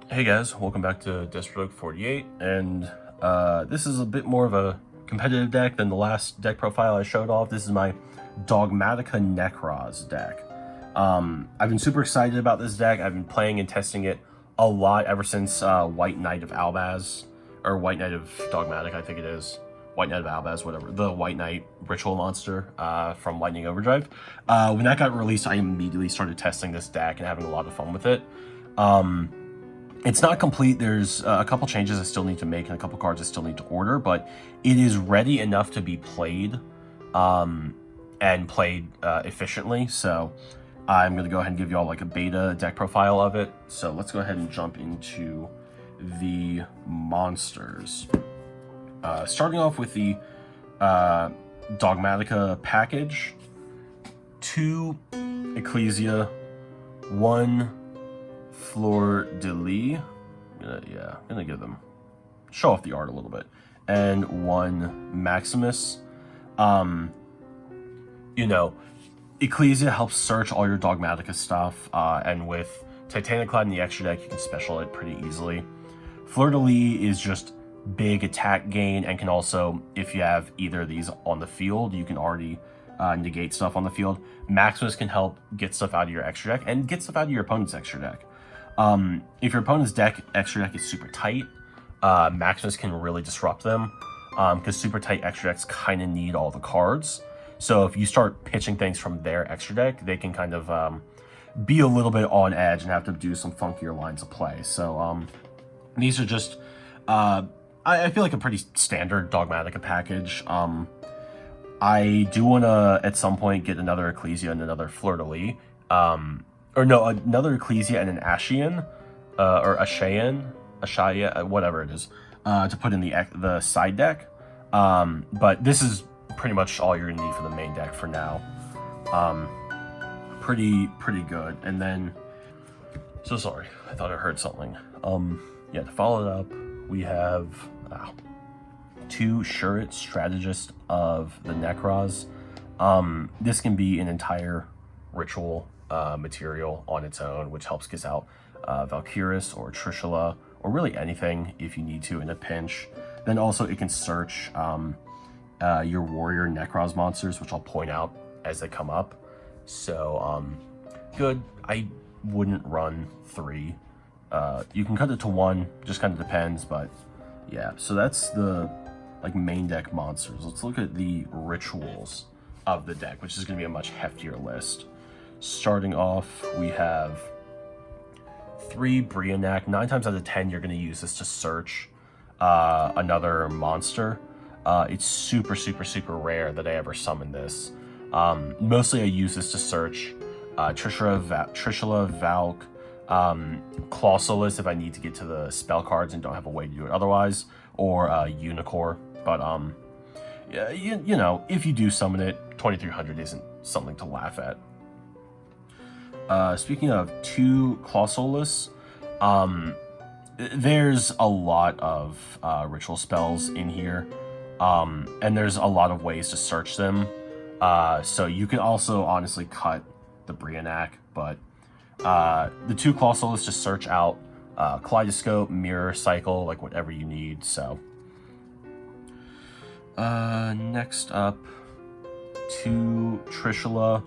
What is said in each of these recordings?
Hey guys, welcome back to Dogmatika 48, and this is a bit more of a competitive deck than the last deck profile I showed off. This is my Dogmatika Nekroz deck. I've been super excited about this deck. I've been playing and testing it a lot ever since White Knight of Albaz, or White Knight of Dogmatic, I think it is. White Knight of Albaz, whatever. The White Knight Ritual monster from Lightning Overdrive. When that got released, I immediately started testing this deck and having a lot of fun with it. It's not complete. There's a couple changes I still need to make and a couple cards I still need to order, but it is ready enough to be played and played efficiently. So I'm going to go ahead and give you all like a beta deck profile of it. So let's go ahead and jump into the monsters. Starting off with the Dogmatika package, 2 Ecclesia, 1 Fleur de Lis. I'm gonna give them, show off the art a little bit, and 1 Maximus. Ecclesia helps search all your Dogmatika stuff, and with Titaniclad in the extra deck, you can special it pretty easily. Fleur de Lis is just big attack gain, and can also, if you have either of these on the field, you can already negate stuff on the field. Maximus can help get stuff out of your extra deck and get stuff out of your opponent's extra deck. If your opponent's extra deck is super tight, Maximus can really disrupt them, because super tight extra decks kind of need all the cards. So if you start pitching things from their extra deck, they can kind of be a little bit on edge and have to do some funkier lines of play. So these are just, I feel like a pretty standard Dogmatika package. I do want to, at some point, get another Ecclesia and another Fleur de Lis. Another Ecclesia and an Ashian, or Ashaya, whatever it is, to put in the side deck. But this is pretty much all you're gonna need for the main deck for now. Pretty good. And then, so sorry, I thought I heard something. To follow it up, we have 2 Shuret Strategist of the Nekroz. This can be an entire ritual material on its own, which helps get out Valkyris or Trishula, or really anything if you need to in a pinch. Then also it can search your warrior Nekroz monsters, which I'll point out as they come up. So good. I wouldn't run 3. You can cut it to 1, just kind of depends, but yeah. So that's the main deck monsters. Let's look at the rituals of the deck, which is going to be a much heftier list. Starting off, we have 3 Brionac. 9 times out of 10, you're going to use this to search another monster. It's super rare that I ever summon this. Mostly I use this to search Trishula, Valk, Clausolus if I need to get to the spell cards and don't have a way to do it otherwise, or Unicorn. But if you do summon it, 2300 isn't something to laugh at. Speaking of 2 Clausolus, there's a lot of ritual spells in here, and there's a lot of ways to search them. So you can also honestly cut the Brionac, but the 2 Clausolus just search out Kaleidoscope, Mirror, Cycle, like whatever you need. So next up, 2 Trishula.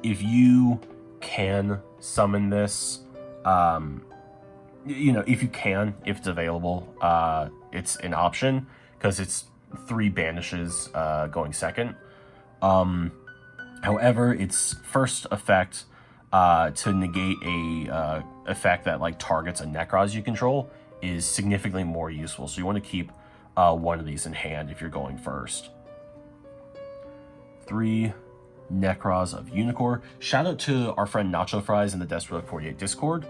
If you can summon this, if you can, if it's available, it's an option, because it's 3 banishes going second. However, its first effect to negate a effect that targets a Nekroz you control is significantly more useful. So you want to keep 1 of these in hand if you're going first. 3 Nekroz of Unicorn. Shout out to our friend Nacho Fries in the Dogmatika 48 Discord.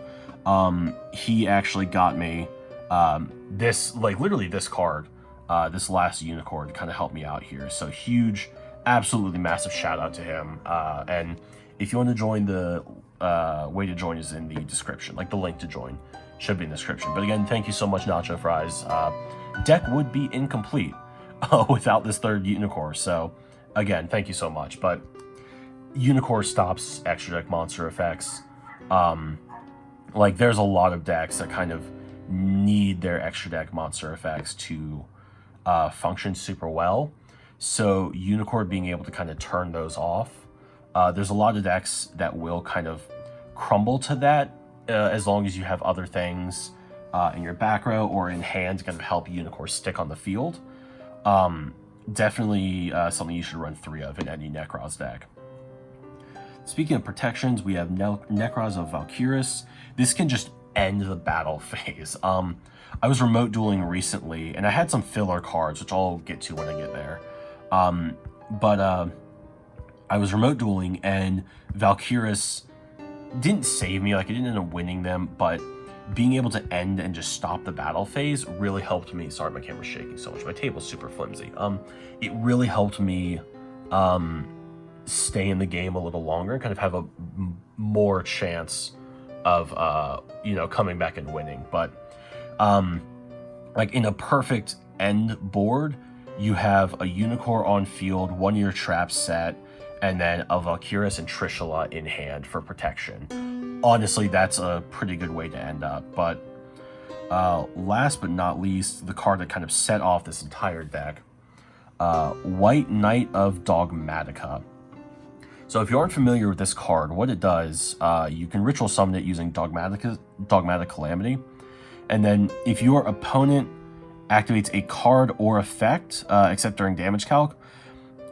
He actually got me this, literally this card, this last Unicorn, to kind of help me out here. So huge, absolutely massive shout out to him. And if you want to join, the way to join is in the description. The link to join should be in the description. But again, thank you so much, Nacho Fries. Deck would be incomplete without this 3rd Unicorn. So again, thank you so much. But Unicorn stops extra deck monster effects. like, there's a lot of decks that kind of need their extra deck monster effects to function super well. So Unicorn being able to kind of turn those off. There's a lot of decks that will kind of crumble to that as long as you have other things in your back row or in hand to kind of help Unicorn stick on the field. Definitely something you should run 3 of in any Nekroz deck. Speaking of protections, we have Nekroz of Valkyris. This can just end the battle phase. I was remote dueling recently, and I had some filler cards, which I'll get to when I get there. I was remote dueling, and Valkyris didn't save me. Like, I didn't end up winning them, but being able to end and just stop the battle phase really helped me. Sorry, my camera's shaking so much. My table's super flimsy. It really helped me stay in the game a little longer and kind of have a more chance of coming back and winning. But like, in a perfect end board, you have a Unicorn on field, 1 of your traps set, and then a Valkyris and Trishula in hand for protection. Honestly, that's a pretty good way to end up. But last but not least, the card that kind of set off this entire deck, White Knight of Dogmatika. So if you aren't familiar with this card, what it does, you can ritual summon it using Dogmatic Calamity. And then if your opponent activates a card or effect, except during damage calc,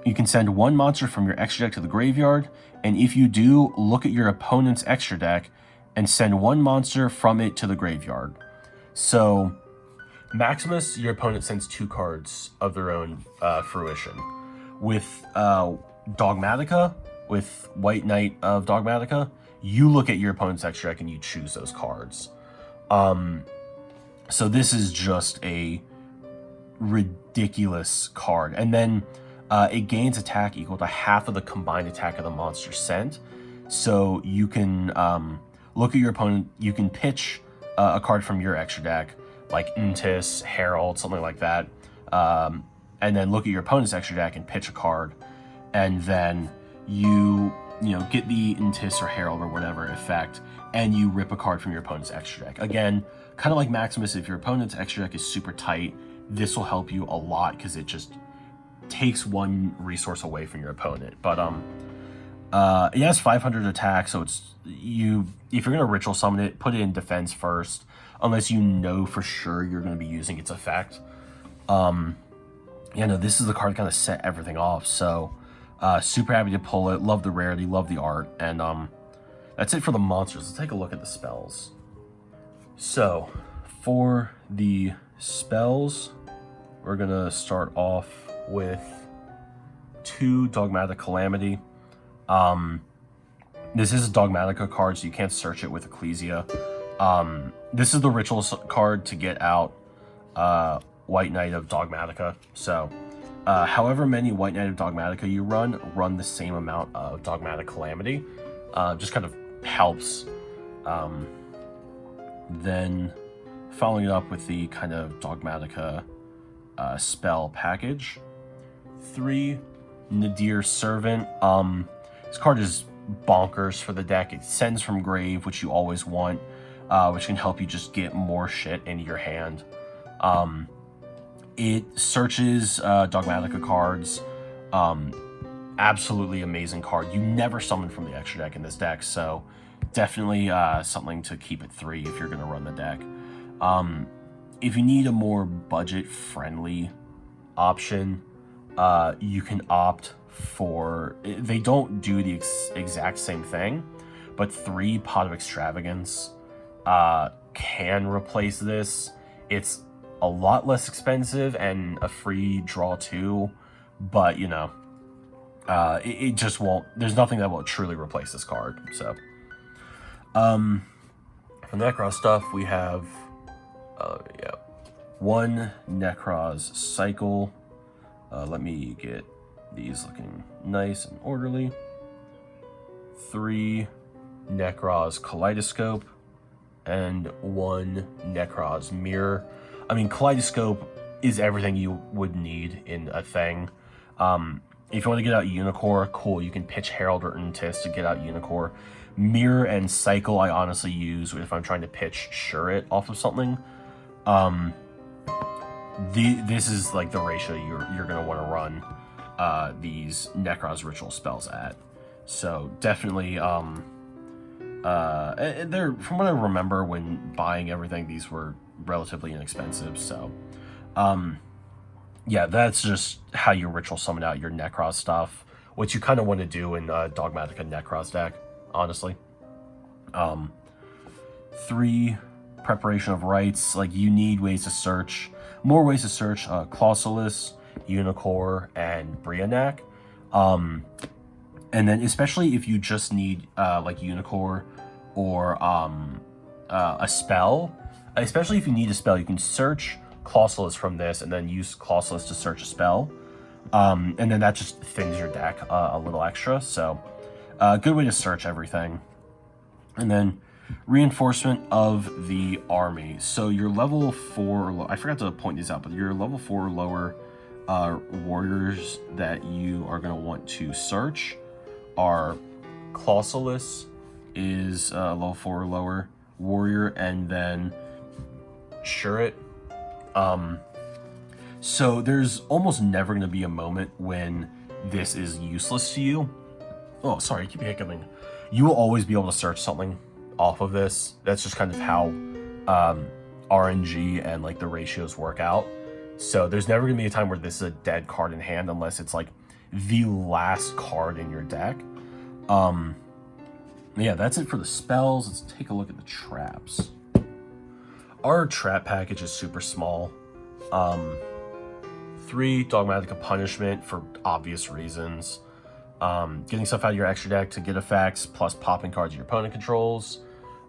you can send 1 monster from your extra deck to the graveyard, and if you do, look at your opponent's extra deck and send 1 monster from it to the graveyard. So Maximus, your opponent sends 2 cards of their own fruition. With Dogmatika, with White Knight of Dogmatika, you look at your opponent's extra deck and you choose those cards. So this is just a ridiculous card. And then it gains attack equal to half of the combined attack of the monster sent. So you can look at your opponent, you can pitch a card from your extra deck, like Intis, Herald, something like that, and then look at your opponent's extra deck and pitch a card, and then you get the Intis or Herald or whatever effect, and you rip a card from your opponent's extra deck. Again, kind of like Maximus, if your opponent's extra deck is super tight, this will help you a lot because it just takes 1 resource away from your opponent. But it has 500 attack, so it's if you're gonna ritual summon it, put it in defense first, unless you know for sure you're gonna be using its effect. This is the card to kind of set everything off. So super happy to pull it. Love the rarity, love the art, and that's it for the monsters. Let's take a look at the spells. So for the spells, we're gonna start off with 2 Dogmatic Calamity. This is a Dogmatika card, so you can't search it with Ecclesia. This is the ritual card to get out White Knight of Dogmatika. So however many White Knight of Dogmatika you run the same amount of Dogmatic Calamity. Just kind of helps. Then following it up with the kind of Dogmatika spell package. 3 Nadir Servant. This card is bonkers for the deck. It sends from grave, which you always want, which can help you just get more shit into your hand. It searches Dogmatika cards. Absolutely amazing card. You never summon from the extra deck in this deck, so definitely something to keep at 3 if you're going to run the deck. If you need a more budget-friendly option, you can opt for... They don't do the exact same thing, but 3 Pot of Extravagance can replace this. It's a lot less expensive and a free draw too, but it just won't... There's nothing that will truly replace this card. So for Nekroz stuff, we have 1 Nekroz Cycle. Let me get these looking nice and orderly. 3 Nekroz Kaleidoscope and 1 Nekroz Mirror. I mean, Kaleidoscope is everything you would need in a thing. If you want to get out Unicore, cool, you can pitch Herald or Untis to get out Unicore. Mirror and Cycle I honestly use if I'm trying to pitch Shuret off of something. This is like the ratio you're going to want to run these Nekroz Ritual spells at. So definitely, they're, from what I remember when buying everything, these were relatively inexpensive. So, yeah, that's just how you ritual summon out your Nekroz stuff, which you kind of want to do in Dogmatika Nekroz deck, honestly. 3, preparation of rites. Like, you need ways to search, more ways to search Clausulus, Unicore, and Brianak. And then especially if you just need like Unicore or a spell, especially if you need a spell, you can search Clausulus from this and then use Clausulus to search a spell. And then that just thins your deck a little extra. So good way to search everything. And then reinforcement of the army. So your level 4, I forgot to point these out, but your level 4 or lower warriors that you are going to want to search are Clausulus is level 4 or lower warrior, and then Shuret. So there's almost never going to be a moment when this is useless to you. Oh, sorry, I keep hiccuping. You will always be able to search something off of this. That's just kind of how RNG and like the ratios work out. So there's never going to be a time where this is a dead card in hand unless it's like the last card in your deck. Yeah, that's it for the spells. Let's take a look at the traps. Our trap package is super small. 3, Dogmatika Punishment for obvious reasons. Getting stuff out of your extra deck to get effects, plus popping cards your opponent controls.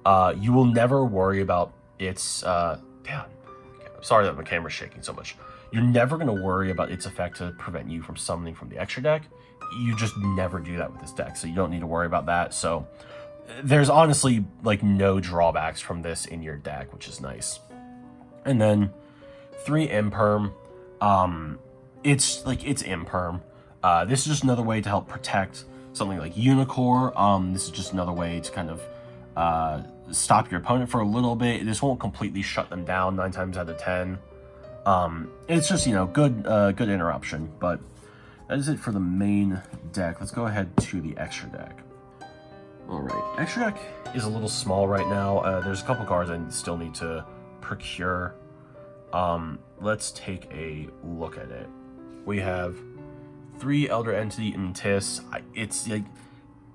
You will never worry about its... damn, I'm sorry that my camera's shaking so much. You're never going to worry about its effect to prevent you from summoning from the extra deck. You just never do that with this deck, so you don't need to worry about that. So there's honestly like no drawbacks from this in your deck, which is nice. And then 3, Imperm. It's Imperm. This is just another way to help protect something like Unicore. This is just another way to kind of stop your opponent for a little bit. This won't completely shut them down 9 times out of 10. It's just, you know, good interruption. But that is it for the main deck. Let's go ahead to the extra deck. All right, extra deck is a little small right now. There's a couple cards I still need to procure. Let's take a look at it. We have 3 Elder Entity Untis. It's like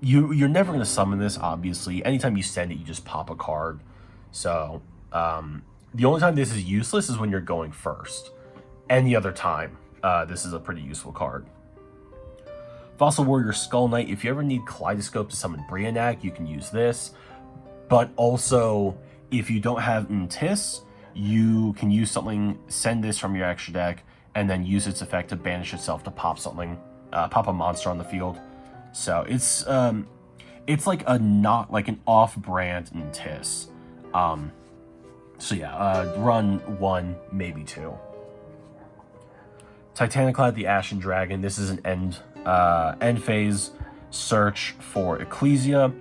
you're never going to summon this, obviously. Anytime you send it, you just pop a card. So the only time this is useless is when you're going first. Any other time, this is a pretty useful card. Fossil Warrior Skull Knight. If you ever need Kaleidoscope to summon Brianak, you can use this. But also, if you don't have Untis, you can use something, send this from your extra deck, and then use its effect to banish itself to pop something, pop a monster on the field. So it's like an off-brand Untis. So yeah, run 1, maybe 2. Titaniclad the Ashen Dragon. This is an end phase search for Ecclesia,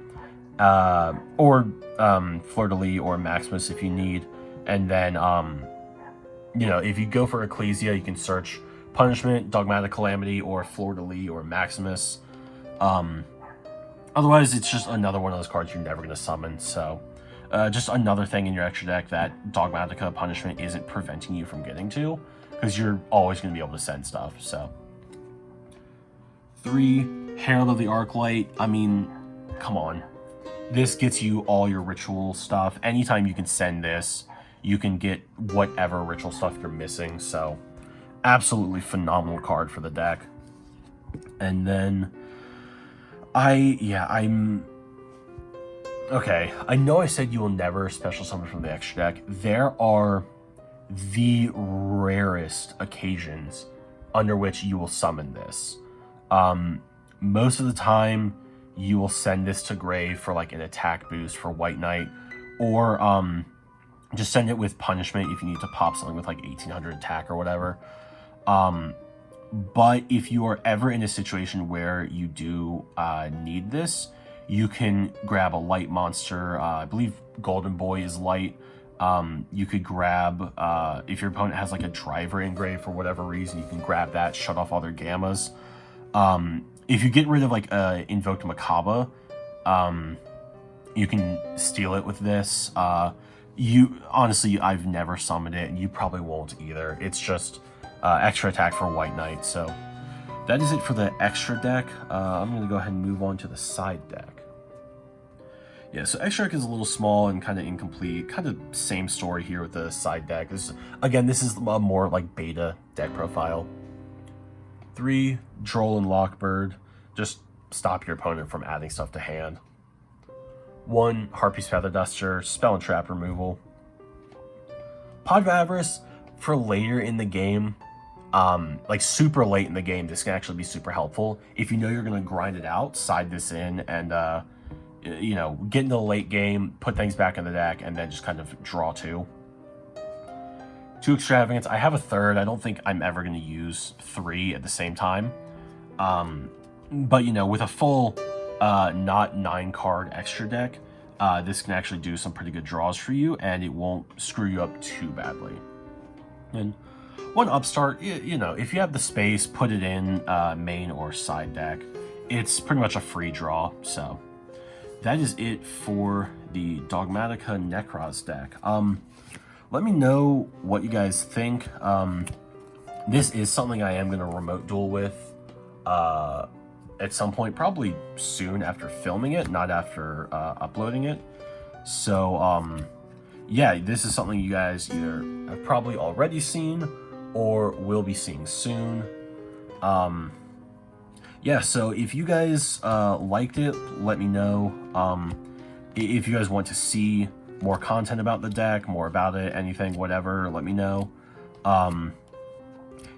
or Fleur-de-Lis or Maximus if you need. And then, you know, if you go for Ecclesia, you can search Punishment, Dogmatic Calamity, or Fleur-de-Lis or Maximus. Otherwise, it's just another one of those cards you're never going to summon. So, just another thing in your extra deck that Dogmatika Punishment isn't preventing you from getting to, because you're always going to be able to send stuff. So, 3, Herald of the Arclight. I mean, come on. This gets you all your ritual stuff. Anytime you can send this, you can get whatever ritual stuff you're missing. So, absolutely phenomenal card for the deck. And then, I'm... Okay, I know I said you will never special summon from the extra deck. There are the rarest occasions under which you will summon this. Most of the time, you will send this to grave for like an attack boost for White Knight, or just send it with Punishment if you need to pop something with like 1800 attack or whatever. But if you are ever in a situation where you do need this, you can grab a light monster. I believe Golden Boy is light. You could grab, if your opponent has like a driver engraved for whatever reason, you can grab that, shut off all their gammas. If you get rid of like Invoked Macabre, you can steal it with this. Honestly, I've never summoned it, and you probably won't either. It's just extra attack for White Knight. So that is it for the extra deck. I'm going to go ahead and move on to the side deck. Yeah, so extra deck is a little small and kind of incomplete. Kind of same story here with the side deck. Again, this is a more like beta deck profile. 3 Droll and Lockbird. Just stop your opponent from adding stuff to hand. 1 Harpy's Feather Duster, spell and trap removal. Pod of Avarice for later in the game, like super late in the game, this can actually be super helpful. If you know you're going to grind it out, side this in and, you know, get into the late game, put things back in the deck, and then just kind of draw 2. 2 Extravagance. I have a third. I don't think I'm ever going to use 3 at the same time. But, you know, with a full not 9-card extra deck, this can actually do some pretty good draws for you, and it won't screw you up too badly. And 1 Upstart, you know, if you have the space, put it in main or side deck. It's pretty much a free draw, so that is it for the Dogmatika Nekroz deck. Let me know what you guys think. This is something I am going to remote duel with at some point, probably soon after filming it, not after uploading it. So, yeah, this is something you guys either have probably already seen or will be seeing soon. Yeah, so if you guys liked it, let me know. If you guys want to see more content about the deck, more about it, anything, whatever, let me know.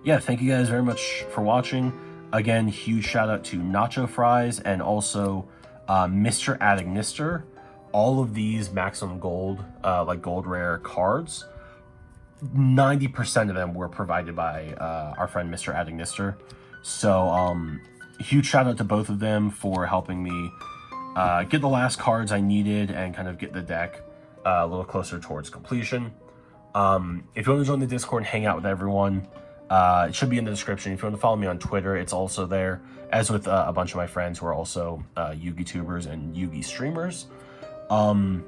Yeah, thank you guys very much for watching. Again, huge shout out to Nacho Fries and also Mr. Adagnister. All of these maximum gold, like gold rare cards, 90% of them were provided by our friend Mr. Adagnister. So huge shout out to both of them for helping me get the last cards I needed and kind of get the deck a little closer towards completion. If you want to join the Discord and hang out with everyone, it should be in the description. If you want to follow me on Twitter, it's also there, as with a bunch of my friends who are also Yu-Gi tubers and Yu-Gi streamers. And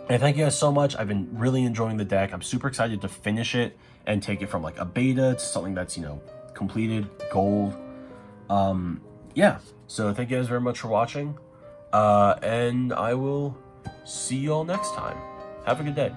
thank you guys so much. I've been really enjoying the deck. I'm super excited to finish it and take it from like a beta to something that's, you know, completed, gold. Yeah, so thank you guys very much for watching. And I will see you all next time. Have a good day.